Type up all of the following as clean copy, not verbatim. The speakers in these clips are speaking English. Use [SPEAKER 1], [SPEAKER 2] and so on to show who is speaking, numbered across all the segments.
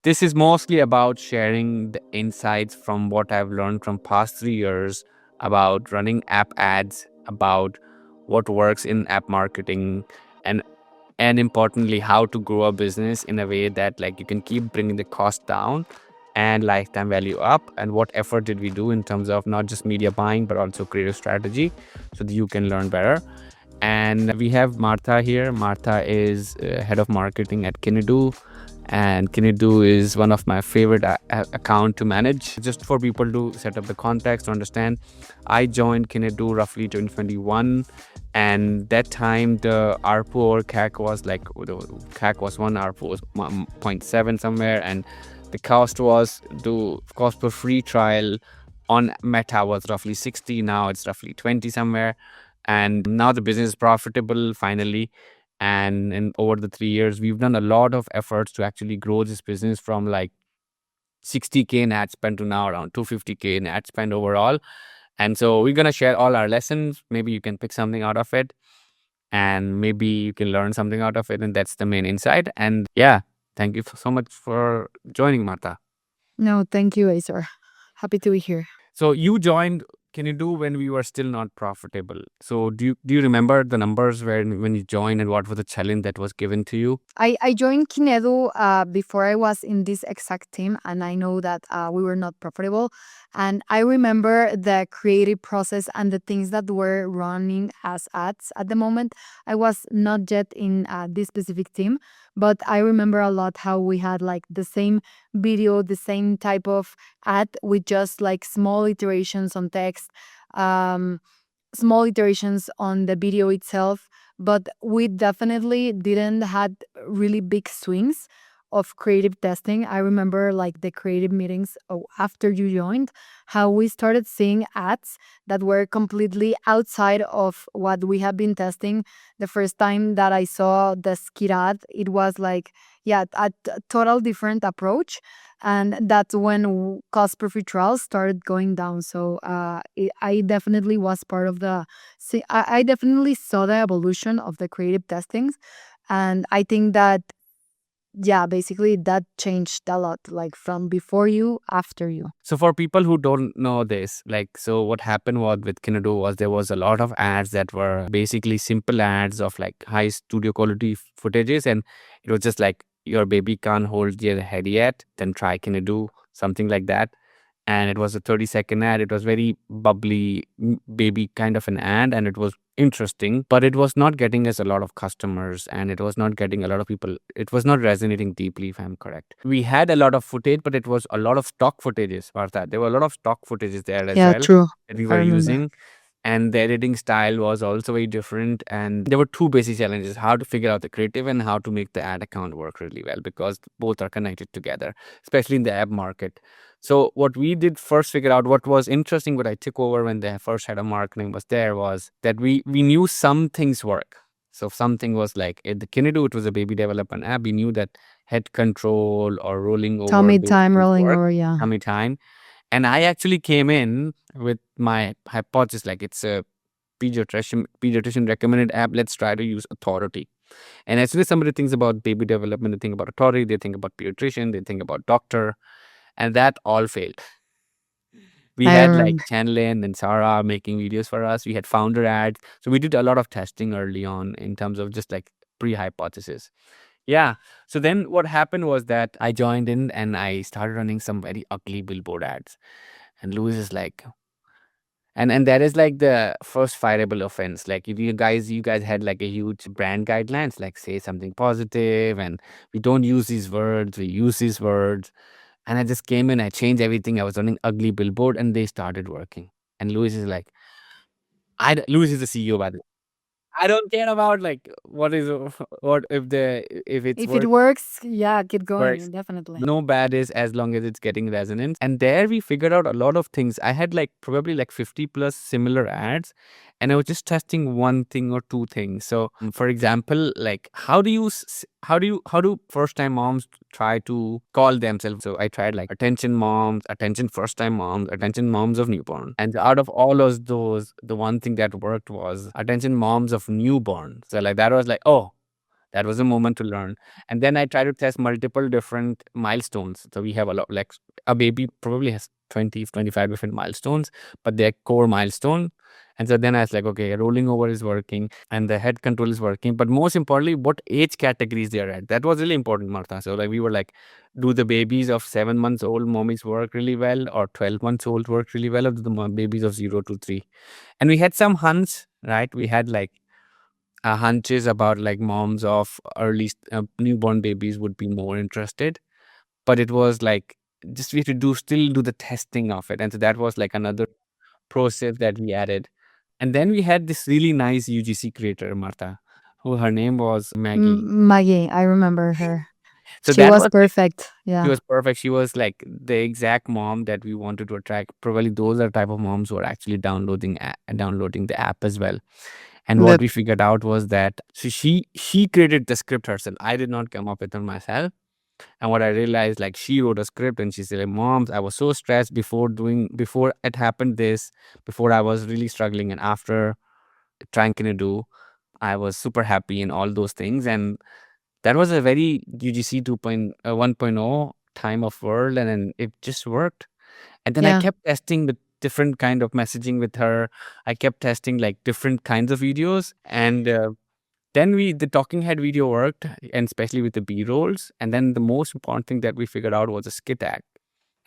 [SPEAKER 1] This is mostly about sharing the insights from what I've learned from past 3 years about running app ads, about what works in app marketing, and and importantly how to grow a business in a way that like you can keep bringing the cost down and lifetime value up, and what effort did we do in terms of not just media buying but also creative strategy so that you can learn better. And we have Martha here. Martha is head of marketing at Kinedu, and Kinedu is one of my favorite account to manage. Just for people to set up the context to understand, I joined Kinedu roughly 2021, and that time the ARPU or CAC was like the CAC was one, ARPU was 1.7 somewhere, and the cost per free trial on Meta was roughly 60. Now it's roughly 20 somewhere, and now the business is profitable finally. And over the 3 years, we've done a lot of efforts to actually grow this business from like 60K in ad spend to now around 250K in ad spend overall. And so we're going to share all our lessons. Maybe you can pick something out of it, and maybe you can learn something out of it. And that's the main insight. And yeah, thank you so much for joining, Martha.
[SPEAKER 2] No, thank you, Azor. Happy to be here.
[SPEAKER 1] So you joined Kinedu when we were still not profitable. So do you remember the numbers when you joined, and what was the challenge that was given to you?
[SPEAKER 2] I joined Kinedu before I was in this exact team, and I know that we were not profitable. And I remember the creative process and the things that were running as ads at the moment. I was not yet in this specific team, but I remember a lot how we had like the same video, the same type of ad with just like small iterations on text. Um, Small iterations on the video itself, but we definitely didn't had really big swings of creative testing. I remember like the creative meetings after you joined, how we started seeing ads that were completely outside of what we have been testing. The first time that I saw the Skit ad, it was like, yeah, a total different approach. And that's when cost per free trials started going down. So I definitely was part of the. See, I definitely saw the evolution of the creative testings, and I think that yeah, basically that changed a lot, like from before you, after you.
[SPEAKER 1] So for people who don't know this, like, so what happened was with Kinedu was there was a lot of ads that were basically simple ads of like high studio quality footages, and it was just like your baby can't hold your head yet, then try Kinedu, something like that. And it was a 30-second ad. It was very bubbly baby kind of an ad, and it was interesting, but it was not getting us a lot of customers, and it was not getting a lot of people. It was not resonating deeply, if I'm correct. We had a lot of footage, but it was a lot of stock footages, Partha. There were a lot of stock footages there as
[SPEAKER 2] Yeah,
[SPEAKER 1] well
[SPEAKER 2] true.
[SPEAKER 1] that we
[SPEAKER 2] I
[SPEAKER 1] were
[SPEAKER 2] remember.
[SPEAKER 1] using, and the editing style was also very different. And there were two basic challenges: how to figure out the creative and how to make the ad account work really well, because both are connected together, especially in the app market. So what we did first figure out what was interesting, what I took over when the first head of marketing was there, was that we knew some things work. So if something was like at the Kinedu, it was a baby development app. We knew that head control or rolling over,
[SPEAKER 2] Tummy
[SPEAKER 1] those
[SPEAKER 2] time
[SPEAKER 1] things
[SPEAKER 2] rolling
[SPEAKER 1] work.
[SPEAKER 2] over, yeah.
[SPEAKER 1] Tummy time. And I actually came in with my hypothesis, like it's a pediatrician recommended app. Let's try to use authority. And as soon as somebody thinks about baby development, they think about authority, they think about pediatrician, they think about doctor, and that all failed. We
[SPEAKER 2] I
[SPEAKER 1] had like
[SPEAKER 2] remember.
[SPEAKER 1] Chanlin and Sarah making videos for us. We had founder ads. So we did a lot of testing early on in terms of just like pre-hypothesis. Yeah. So then what happened was that I joined in and I started running some very ugly billboard ads. And Louis is like, and that is like the first fireable offense. Like if you guys had like a huge brand guidelines, like say something positive, and we don't use these words, we use these words. And I just came in, I changed everything. I was running ugly billboard, and they started working. And Louis is like, Louis is the CEO, by the way. I don't care about like what is what if it's
[SPEAKER 2] If it
[SPEAKER 1] work
[SPEAKER 2] works, yeah, keep
[SPEAKER 1] works.
[SPEAKER 2] going, definitely.
[SPEAKER 1] No bad is as long as it's getting resonance. And there we figured out a lot of things. I had like probably like 50 plus similar ads, and I was just testing one thing or two things. So for example, like how do first time moms try to call themselves? So I tried like attention moms, attention first time moms, attention moms of newborn. And out of all of those, the one thing that worked was attention moms of newborn. So like that was like, oh, That was a moment to learn. And then I try to test multiple different milestones. So we have a lot, like a baby probably has 20, 25 different milestones, but they're core milestone. And so then I was like, okay, rolling over is working and the head control is working. But most importantly, what age categories they are at. That was really important, Martha. So like we were like, do the babies of 7 months old mommies work really well, or 12 months old work really well, or do the babies of 0 to 3? And we had some hunch, right? We had like hunches about like moms of early newborn babies would be more interested, but it was like just we have to still do the testing of it, and so that was like another process that we added. And then we had this really nice UGC creator, Martha, who her name was Maggie.
[SPEAKER 2] Maggie, I remember her.
[SPEAKER 1] So
[SPEAKER 2] She
[SPEAKER 1] that
[SPEAKER 2] was
[SPEAKER 1] was like
[SPEAKER 2] perfect.
[SPEAKER 1] she
[SPEAKER 2] Yeah.
[SPEAKER 1] was perfect. She was like the exact mom that we wanted to attract. Probably those are type of moms who are actually downloading the app as well. And what
[SPEAKER 2] Yep.
[SPEAKER 1] we figured out was that she created the script herself. I did not come up with it myself. And what I realized, like she wrote a script and she said, like, Moms, I was so stressed before it happened this, before I was really struggling, and after trying Kinedu, I was super happy and all those things. And that was a very UGC 1.0 time of world, and then it just worked. And then I
[SPEAKER 2] Yeah.
[SPEAKER 1] kept testing the different kind of messaging with her. I kept testing like different kinds of videos, and then the talking head video worked, and especially with the B rolls. And then the most important thing that we figured out was a skit act.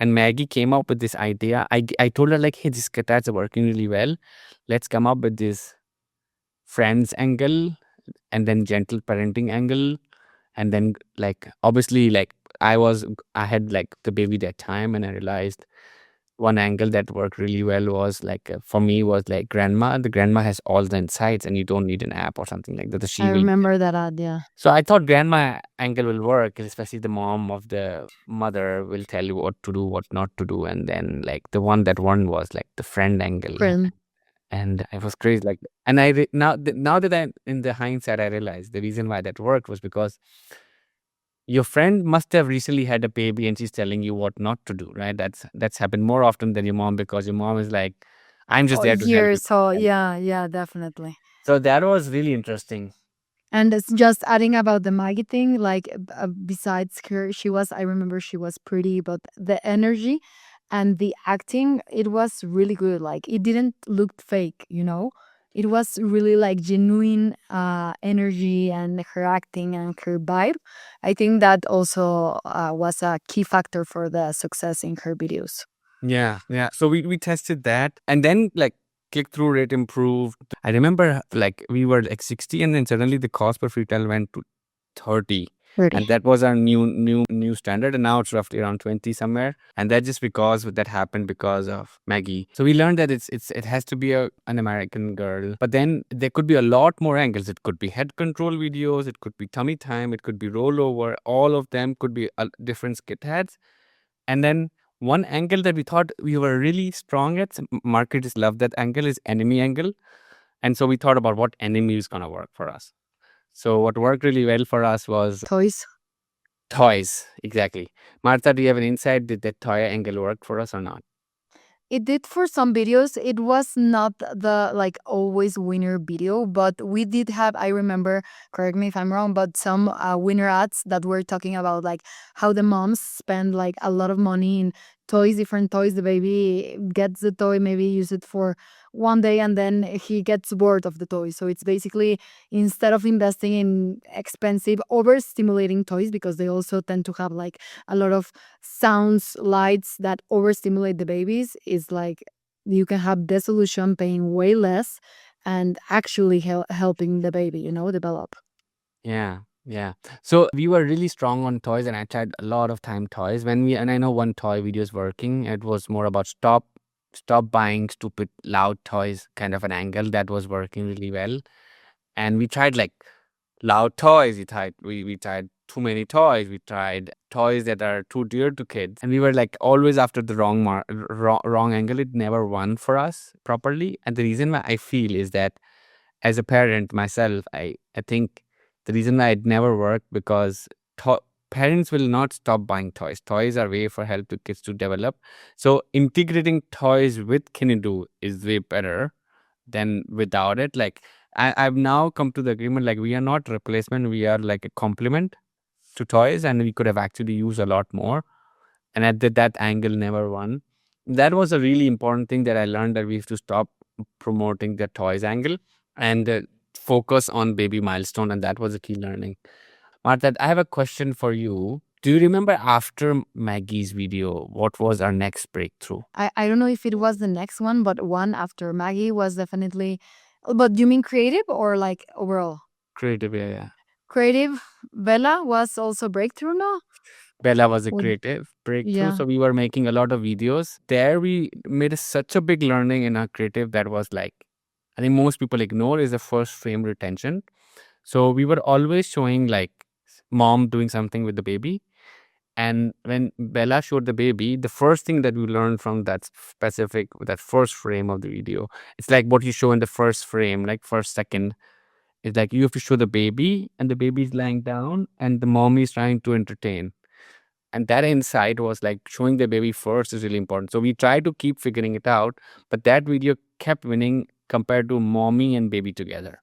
[SPEAKER 1] And Maggie came up with this idea. I told her like, hey, these skit acts are working really well. Let's come up with this friends angle, and then gentle parenting angle, and then like obviously like I had like the baby that time, and I realized one angle that worked really well was like for me was like the grandma has all the insights and you don't need an app or something like that. So
[SPEAKER 2] I
[SPEAKER 1] she will.
[SPEAKER 2] remember that ad. Yeah.
[SPEAKER 1] So I thought grandma angle will work, especially the mom of the mother will tell you what to do, what not to do. And then like the one that won was like the friend angle.
[SPEAKER 2] Friend.
[SPEAKER 1] And I was crazy. Like, and now that I in the hindsight, I realized the reason why that worked was because your friend must have recently had a baby and she's telling you what not to do, right? That's happened more often than your mom, because your mom is like, I'm just
[SPEAKER 2] Oh,
[SPEAKER 1] there to help you.
[SPEAKER 2] years. So
[SPEAKER 1] And
[SPEAKER 2] yeah, yeah, definitely.
[SPEAKER 1] so that was really interesting.
[SPEAKER 2] And it's just adding about the Maggie thing, like besides her, I remember she was pretty, but the energy and the acting, it was really good. Like it didn't look fake, you know? It was really like genuine energy, and her acting and her vibe. I think that also was a key factor for the success in her videos.
[SPEAKER 1] Yeah, yeah. So we tested that, and then like click through rate improved. I remember like we were like 60, and then suddenly the cost per free trial went to 30.
[SPEAKER 2] 30.
[SPEAKER 1] And that was our new standard, and now it's roughly around 20 somewhere. And that just because that happened because of Maggie. So we learned that it has to be an American girl, but then there could be a lot more angles. It could be head control videos, it could be tummy time, it could be rollover. All of them could be different skit heads. And then one angle that we thought we were really strong at, marketers love that angle, is enemy angle. And so we thought about what enemy is going to work for us. So what worked really well for us was
[SPEAKER 2] Toys.
[SPEAKER 1] toys. Exactly. Martha, do you have an insight? Did that toy angle work for us or not?
[SPEAKER 2] It did for some videos. It was not the like always winner video, but we did have, I remember, correct me if I'm wrong, but some winner ads that were talking about like how the moms spend like a lot of money in toys, different toys. The baby gets the toy, maybe use it for one day, and then he gets bored of the toy. So it's basically, instead of investing in expensive, overstimulating toys, because they also tend to have like a lot of sounds, lights that overstimulate the babies, is like you can have the solution paying way less and actually helping the baby, develop.
[SPEAKER 1] Yeah. Yeah. So we were really strong on toys, and I tried a lot of time toys. And I know one toy video is working. It was more about stop buying stupid loud toys, kind of an angle that was working really well. And we tried like loud toys. We tried too many toys. We tried toys that are too dear to kids, and we were like always after the wrong angle. It never won for us properly. And the reason why I feel is that as a parent myself, I think the reason why it never worked because parents will not stop buying toys. Toys are way for help to kids to develop. So integrating toys with Kinedu is way better than without it. Like I've now come to the agreement like we are not replacement, we are like a complement to toys, and we could have actually used a lot more. And at that angle, never won. That was a really important thing that I learned, that we have to stop promoting the toys angle and focus on baby milestone, and that was a key learning. Martha, I have a question for you. Do you remember after Maggie's video, what was our next breakthrough?
[SPEAKER 2] I don't know if it was the next one, but one after Maggie was definitely. But you mean creative or like overall?
[SPEAKER 1] Creative, yeah.
[SPEAKER 2] Creative. Bella was also breakthrough, no?
[SPEAKER 1] Bella was a
[SPEAKER 2] With
[SPEAKER 1] creative breakthrough.
[SPEAKER 2] yeah,
[SPEAKER 1] So we were making a lot of videos. There we made such a big learning in our creative that was like, I think most people ignore, is the first frame retention. So we were always showing like mom doing something with the baby. And when Bella showed the baby, the first thing that we learned from that first frame of the video, it's like what you show in the first frame, like first second. It's like you have to show the baby, and the baby is lying down, and the mom is trying to entertain. And that insight was like showing the baby first is really important. So we tried to keep figuring it out, but that video kept winning compared to mommy and baby together.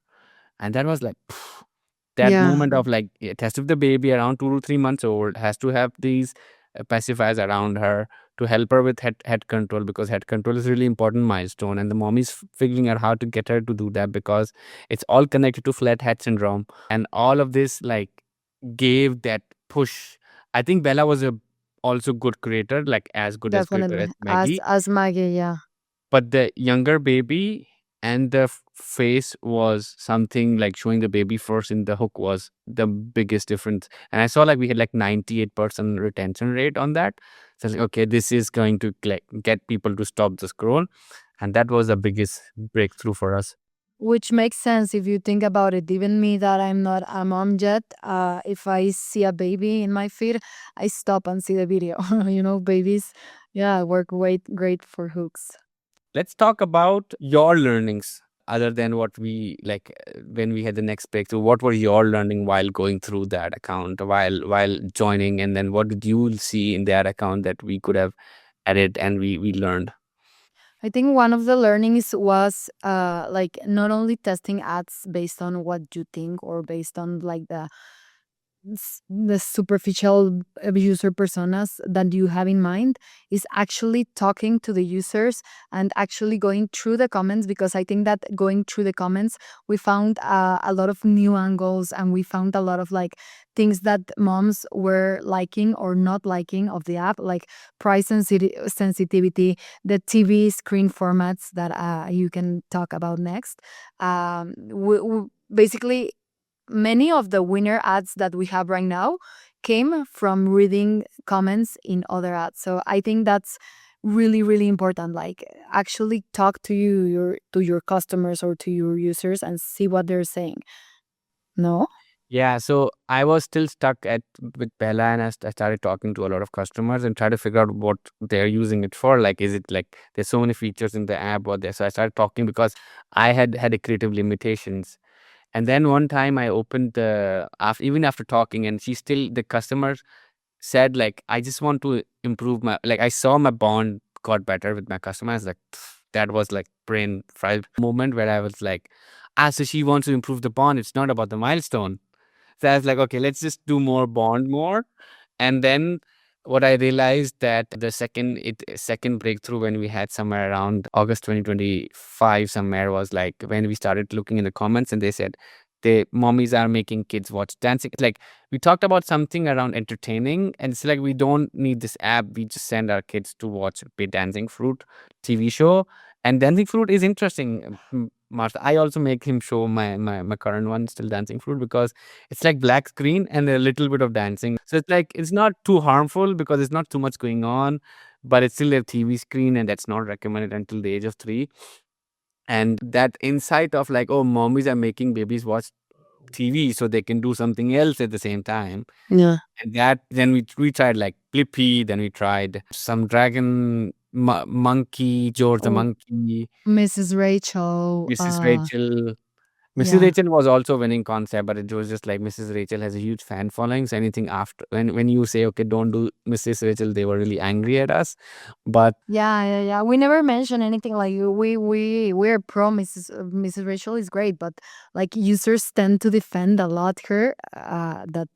[SPEAKER 1] And that was like that
[SPEAKER 2] yeah.
[SPEAKER 1] moment of like it has to be the baby around 2 to 3 months old, has to have these pacifiers around her to help her with head control, because head control is really important milestone, and the mom is figuring out how to get her to do that because it's all connected to flat head syndrome. And all of this like gave that push. I think Bella was a also good creator, like as good as creator
[SPEAKER 2] Definitely.
[SPEAKER 1] as Maggie.
[SPEAKER 2] As Maggie, yeah.
[SPEAKER 1] But the younger baby and the face was something like showing the baby first in the hook was the biggest difference. And I saw like we had like 98% retention rate on that. So I was like, okay, this is going to like get people to stop the scroll. And that was the biggest breakthrough for us.
[SPEAKER 2] Which makes sense if you think about it. Even me, that I'm not a mom yet, if I see a baby in my feed, I stop and see the video. Babies, yeah, work great for hooks.
[SPEAKER 1] Let's talk about your learnings other than what we like when we had the next breakthrough. What were your learning while going through that account, while joining, and then what did you see in that account that we could have added and we learned?
[SPEAKER 2] I think one of the learnings was like not only testing ads based on what you think or based on like the superficial user personas that you have in mind, is actually talking to the users and actually going through the comments, because I think that going through the comments we found a lot of new angles, and we found a lot of like things that moms were liking or not liking of the app, like price sensitivity, the TV screen formats that you can talk about next. Basically, many of the winner ads that we have right now came from reading comments in other ads. So I think that's really, really important. Like actually talk to your customers or to your users and see what they're saying. No?
[SPEAKER 1] Yeah, so I was still stuck at with Bella, and I started talking to a lot of customers and try to figure out what they're using it for. Like, is it like there's so many features in the app or there? So I started talking because I had a creative limitations. And then one time I opened even after talking, and the customer said like, I just want to improve I saw my bond got better with my customers. Like that was like brain fried moment where I was like, so she wants to improve the bond. It's not about the milestone. So I was like, okay, let's just do more bond more. And then what I realized that the second breakthrough when we had somewhere around August 2025 somewhere was like when we started looking in the comments and they said the mommies are making kids watch dancing. It's like we talked about something around entertaining, and it's like we don't need this app. We just send our kids to watch a Dancing Fruit TV show. And Dancing Fruit is interesting. Martha, I also make him show my current one, still Dancing Fruit, because it's like black screen and a little bit of dancing. So it's like it's not too harmful because it's not too much going on, but it's still a TV screen and that's not recommended until the age of 3. And that insight of like, oh, mommies are making babies watch TV so they can do something else at the same time.
[SPEAKER 2] Yeah.
[SPEAKER 1] And that then we tried like Blippi, then we tried some dragon monkey, George the
[SPEAKER 2] Oh,
[SPEAKER 1] monkey,
[SPEAKER 2] Mrs. Rachel.
[SPEAKER 1] Mrs. Rachel. Mrs.
[SPEAKER 2] Yeah.
[SPEAKER 1] Rachel was also a winning concept, but it was just like Mrs. Rachel has a huge fan following. So anything after when you say okay, don't do Mrs. Rachel, they were really angry at us. But
[SPEAKER 2] Yeah, yeah, yeah. We never mentioned anything like we're pro Mrs. Rachel is great, but like users tend to defend a lot her that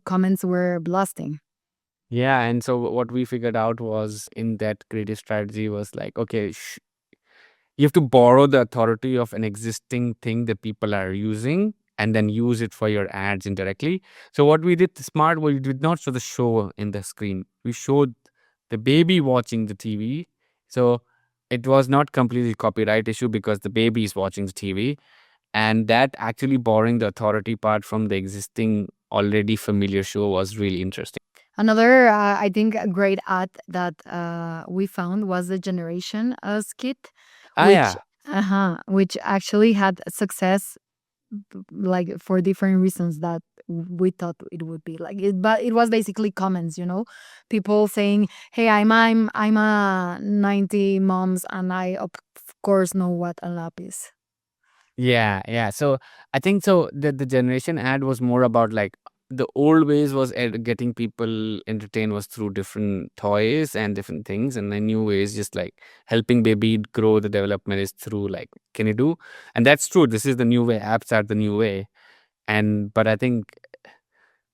[SPEAKER 2] comments were blasting.
[SPEAKER 1] yeah, and so what we figured out was in that creative strategy was like, okay, you have to borrow the authority of an existing thing that people are using and then use it for your ads indirectly. So what we did smart, we did not show the show in the screen. We showed the baby watching the TV. So it was not completely copyright issue because the baby is watching the TV, and that actually borrowing the authority part from the existing already familiar show was really interesting.
[SPEAKER 2] Another, I think, a great ad that we found was the Generation skit,
[SPEAKER 1] Ah,
[SPEAKER 2] which
[SPEAKER 1] yeah.
[SPEAKER 2] which actually had success, like for different reasons that we thought it would be like it, but it was basically comments, people saying, "Hey, I'm a 90 moms, and I of course know what a lap is."
[SPEAKER 1] Yeah, yeah. So I think so the generation ad was more about like the old ways was getting people entertained was through different toys and different things, and the new ways just like helping baby grow the development is through like Kinedu, and that's true. This is the new way. Apps are the new way, and but I think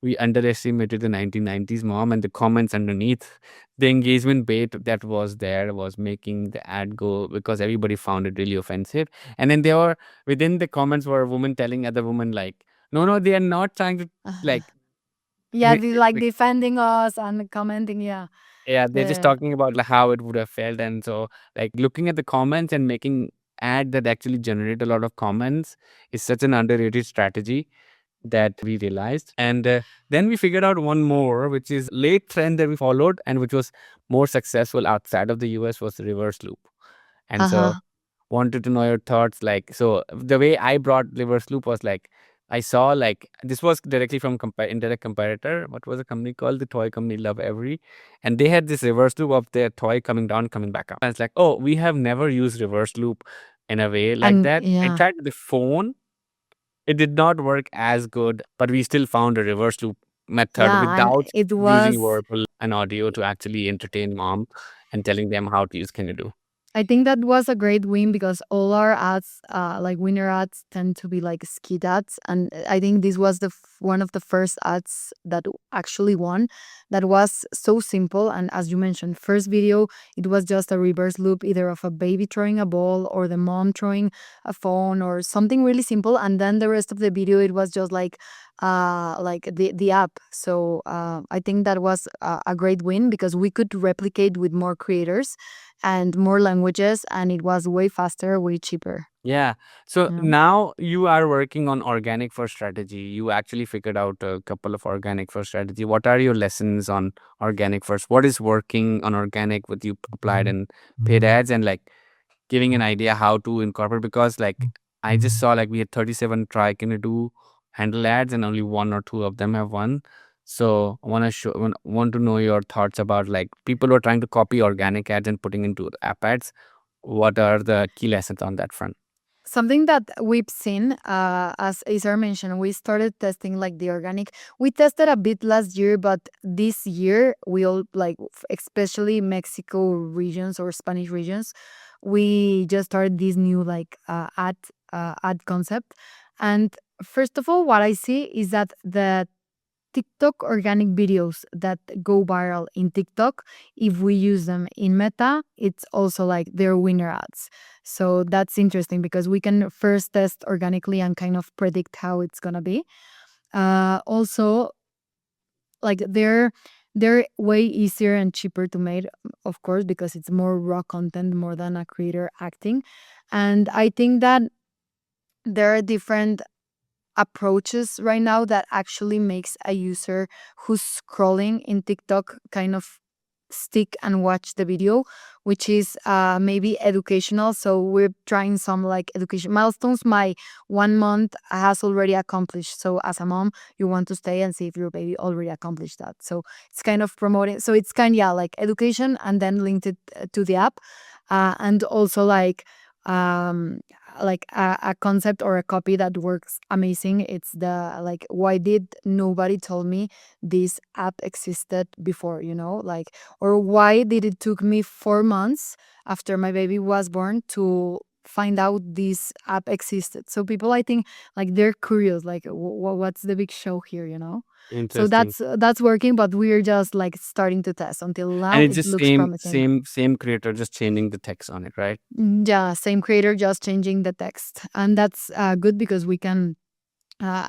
[SPEAKER 1] we underestimated the 1990s mom and the comments underneath. The engagement bait that was there was making the ad go because everybody found it really offensive. And then there were within the comments were a woman telling other woman like, no, no, they are not trying to like,
[SPEAKER 2] Yeah, they like defending us and commenting. Yeah,
[SPEAKER 1] yeah, they're just
[SPEAKER 2] the
[SPEAKER 1] talking about like how it would have felt. And so like looking at the comments and making ad that actually generate a lot of comments is such an underrated strategy that we realized. And then we figured out one more, which is late trend that we followed and which was more successful outside of the US was the reverse loop. And so wanted to know your thoughts. Like, so the way I brought reverse loop was like, I saw like this was directly from indirect competitor. What was the company called? The toy company Love Every, and they had this reverse loop of their toy coming down, coming back up. And it's like, oh, we have never used reverse loop in a way like
[SPEAKER 2] and
[SPEAKER 1] that. I
[SPEAKER 2] yeah,
[SPEAKER 1] tried with the phone, it did not work as good, but we still found a reverse loop method
[SPEAKER 2] yeah, and
[SPEAKER 1] without
[SPEAKER 2] it
[SPEAKER 1] using
[SPEAKER 2] was.
[SPEAKER 1] verbal and audio to actually entertain mom and telling them how to use Kinedu.
[SPEAKER 2] I think that was a great win because all our ads, like winner ads, tend to be like skit ads, and I think this was one of the first ads that actually won. That was so simple, and as you mentioned, first video, it was just a reverse loop, either of a baby throwing a ball or the mom throwing a phone or something really simple, and then the rest of the video, it was just like the app. So I think that was a great win because we could replicate with more creators and more languages, and it was way faster, way cheaper.
[SPEAKER 1] Yeah. So
[SPEAKER 2] Yeah.
[SPEAKER 1] now you are working on organic first strategy. You actually figured out a couple of organic first strategy. What are your lessons on organic first? What is working on organic with you applied in paid ads and like giving an idea how to incorporate because like I just saw like we had 37 try can do handle ads and only one or two of them have won. So I want to know your thoughts about like people who are trying to copy organic ads and putting into app ads. What are the key lessons on that front?
[SPEAKER 2] Something that we've seen, as Isar mentioned, we started testing like the organic. We tested a bit last year, but this year we all like, especially Mexico regions or Spanish regions, we just started this new like ad concept. And first of all, what I see is that the TikTok organic videos that go viral in TikTok, if we use them in Meta, it's also like their winner ads. So that's interesting because we can first test organically and kind of predict how it's gonna be. Also, like they're way easier and cheaper to make, of course, because it's more raw content more than a creator acting. And I think that there are different approaches right now that actually makes a user who's scrolling in TikTok kind of stick and watch the video, which is maybe educational. So we're trying some like education milestones. My 1 month has already accomplished. So as a mom, you want to stay and see if your baby already accomplished that. So it's kind of promoting. So it's kind of, yeah, like education and then linked it to the app. And also like um like a concept or a copy that works amazing. It's the like, why did nobody tell me this app existed before, like, or why did it took me 4 months after my baby was born to find out this app existed. So people, I think, like, they're curious, like, what's the big show here. So
[SPEAKER 1] Interesting.
[SPEAKER 2] that's working, but we're just like starting to test. Until
[SPEAKER 1] And
[SPEAKER 2] now
[SPEAKER 1] it's
[SPEAKER 2] it
[SPEAKER 1] just
[SPEAKER 2] looks
[SPEAKER 1] same
[SPEAKER 2] promising.
[SPEAKER 1] same same creator, just changing the text on it, right?
[SPEAKER 2] Yeah, same creator, just changing the text, and that's good because we can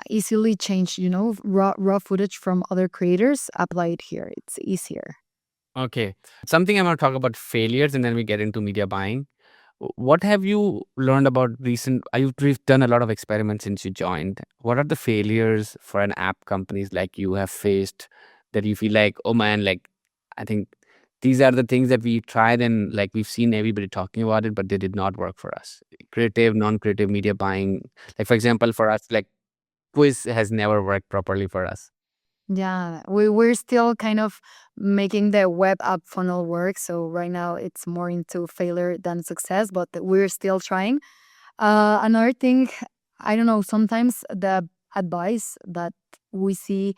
[SPEAKER 2] easily change, raw footage from other creators, apply it here. It's easier.
[SPEAKER 1] Okay. Something I want to talk about failures, and then we get into media buying. What have you learned about recent? You've done a lot of experiments since you joined. What are the failures for an app companies like you have faced that you feel like, oh man, like I think these are the things that we tried and like we've seen everybody talking about it, but they did not work for us. Creative, non-creative media buying. Like for example, for us, like quiz has never worked properly for us.
[SPEAKER 2] Yeah, we're still kind of making the web app funnel work. So right now it's more into failure than success, but we're still trying. Another thing, I don't know, sometimes the advice that we see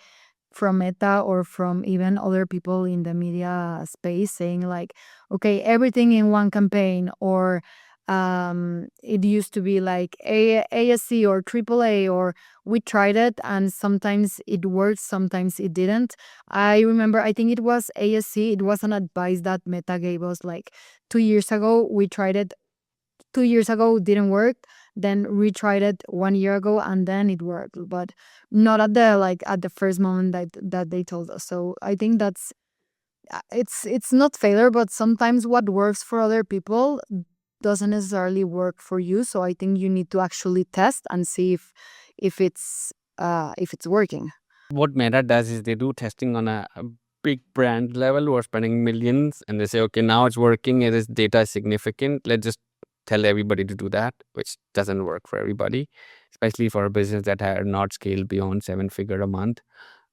[SPEAKER 2] from Meta or from even other people in the media space saying like, okay, everything in one campaign, or it used to be like ASC or AAA, or we tried it and sometimes it worked, sometimes it didn't. I remember, I think it was ASC. It was an advice that Meta gave us like 2 years ago. We tried it 2 years ago, didn't work. Then retried it 1 year ago, and then it worked, but not at the like at the first moment that they told us. So I think that's it's not failure, but sometimes what works for other people doesn't necessarily work for you. So I think you need to actually test and see if it's working.
[SPEAKER 1] What Meta does is they do testing on a big brand level who are spending millions, and they say, okay, now it's working. It is data is significant. Let's just tell everybody to do that, which doesn't work for everybody, especially for a business that are not scaled beyond 7 figure a month.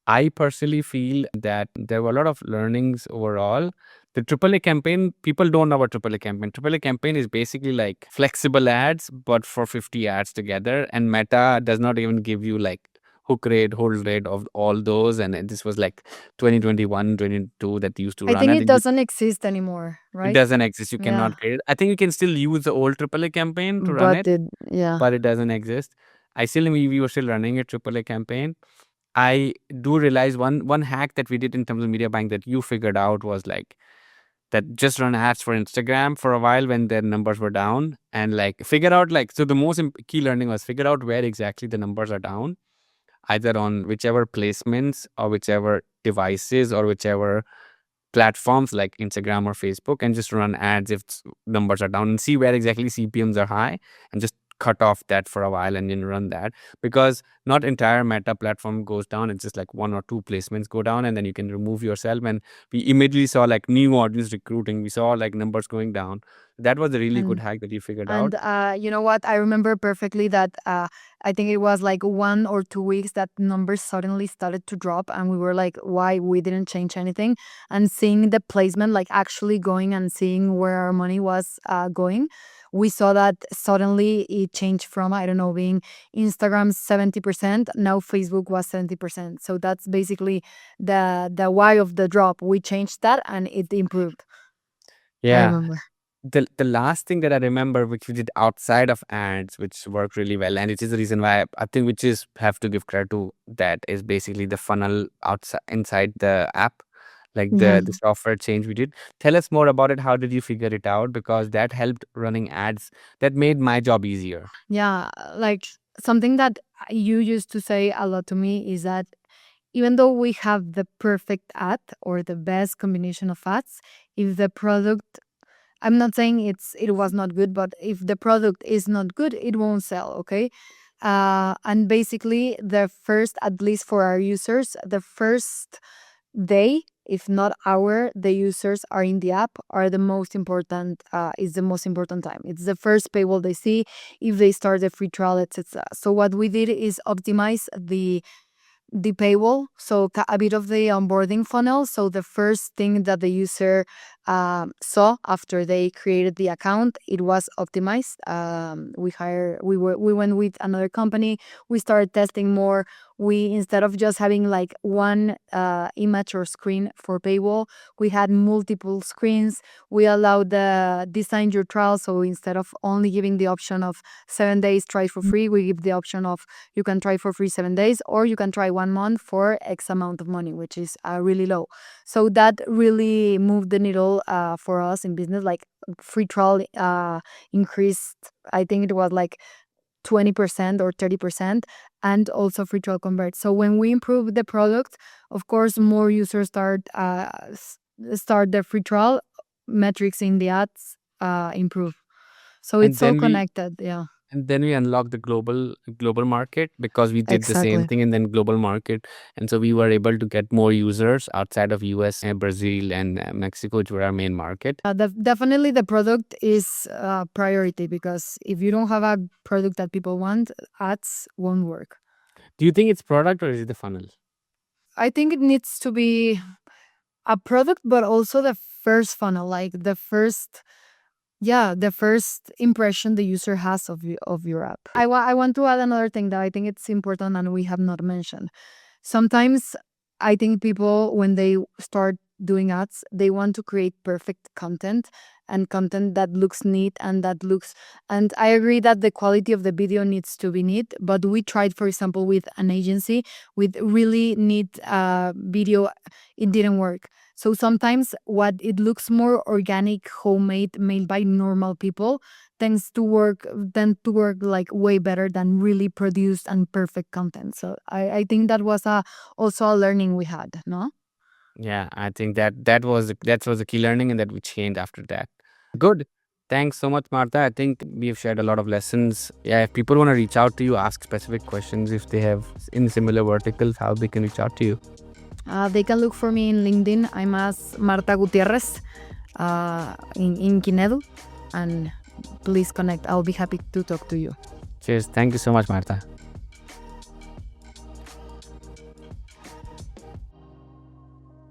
[SPEAKER 1] I personally feel that there were a lot of learnings overall. The AAA campaign, people don't know about AAA campaign. AAA campaign is basically like flexible ads, but for 50 ads together. And Meta does not even give you like hook rate, hold rate of all those. And this was like 2021, 22 that used to
[SPEAKER 2] I
[SPEAKER 1] run.
[SPEAKER 2] think
[SPEAKER 1] I
[SPEAKER 2] it
[SPEAKER 1] think
[SPEAKER 2] doesn't exist anymore,
[SPEAKER 1] it
[SPEAKER 2] right?
[SPEAKER 1] doesn't exist. You
[SPEAKER 2] Yeah,
[SPEAKER 1] cannot create it. I think you can still use the old AAA campaign to run
[SPEAKER 2] but
[SPEAKER 1] it,
[SPEAKER 2] yeah.
[SPEAKER 1] but it doesn't exist. We were still running a AAA campaign. I do realize one hack that we did in terms of media buying that you figured out was like that just run ads for Instagram for a while when their numbers were down, and like figure out like, so the most key learning was figure out where exactly the numbers are down, either on whichever placements or whichever devices or whichever platforms like Instagram or Facebook, and just run ads if numbers are down and see where exactly CPMs are high, and just cut off that for a while and then run that, because not entire Meta platform goes down. It's just like one or two placements go down, and then you can remove yourself. And we immediately saw like new audience recruiting. We saw like numbers going down. That was a really good
[SPEAKER 2] And
[SPEAKER 1] hack that you figured out.
[SPEAKER 2] And you know what? I remember perfectly that I think it was like 1 or 2 weeks that numbers suddenly started to drop, and we were like, "Why we didn't change anything?" And seeing the placement, like actually going and seeing where our money was going, we saw that suddenly it changed from, I don't know, being Instagram 70%. Now Facebook was 70%. So that's basically the why of the drop. We changed that, and it improved. I
[SPEAKER 1] Yeah.
[SPEAKER 2] remember.
[SPEAKER 1] The last thing that I remember, which we did outside of ads, which worked really well, and it is the reason why I think which is have to give credit to that, is basically the funnel outside inside the app, like the
[SPEAKER 2] Yeah.
[SPEAKER 1] software change we did. Tell us more about it. How did you figure it out? Because that helped running ads. That made my job easier.
[SPEAKER 2] Yeah, like something that you used to say a lot to me is that even though we have the perfect ad or the best combination of ads, if the product, I'm not saying it was not good, but if the product is not good, it won't sell, okay? And basically the first, at least for our users, the first day, if not hour, the users are in the app are the most important, is the most important time. It's the first paywall they see, if they start the free trial, etc. So what we did is optimize the paywall, so a bit of the onboarding funnel. So the first thing that the user saw after they created the account, it was optimized. We went with another company. We started testing more. We, instead of just having like one image or screen for paywall, we had multiple screens. We allowed the design your trial. So instead of only giving the option of 7 days try for free, we give the option of you can try for free 7 days, or you can try 1 month for X amount of money, which is really low. So that really moved the needle for us in business. Like free trial increased, I think it was like 20% or 30%, and also free trial convert. So when we improve the product, of course, more users start the free trial, metrics in the ads improve. So
[SPEAKER 1] And
[SPEAKER 2] it's all
[SPEAKER 1] then we
[SPEAKER 2] connected. Yeah,
[SPEAKER 1] and then we unlocked the global market, because we did the same
[SPEAKER 2] exactly.
[SPEAKER 1] thing, and then global market. And so we were able to get more users outside of US, Brazil, and Mexico, which were our main market.
[SPEAKER 2] Definitely the product is a priority, because if you don't have a product that people want, ads won't work.
[SPEAKER 1] Do you think it's product, or is it the funnel?
[SPEAKER 2] I think it needs to be a product, but also the first funnel, like the first impression the user has of your app. I want to add another thing that I think it's important and we have not mentioned. Sometimes I think people, when they start doing ads, they want to create perfect content, and content that looks neat and I agree that the quality of the video needs to be neat, but we tried, for example, with an agency with really neat video. It didn't work. So sometimes what it looks more organic, homemade, made by normal people, tend to work like way better than really produced and perfect content. So I think that was also a learning we had, no?
[SPEAKER 1] Yeah, I think that was a key learning, and that we changed after that. Good. Thanks so much, Martha. I think we have shared a lot of lessons. Yeah, if people want to reach out to you, ask specific questions, if they have in similar verticals, how they can reach out to you.
[SPEAKER 2] They can look for me in LinkedIn. I'm as Marta Gutierrez in Kinedu, and please connect. I'll be happy to talk to you.
[SPEAKER 1] Cheers. Thank you so much, Martha.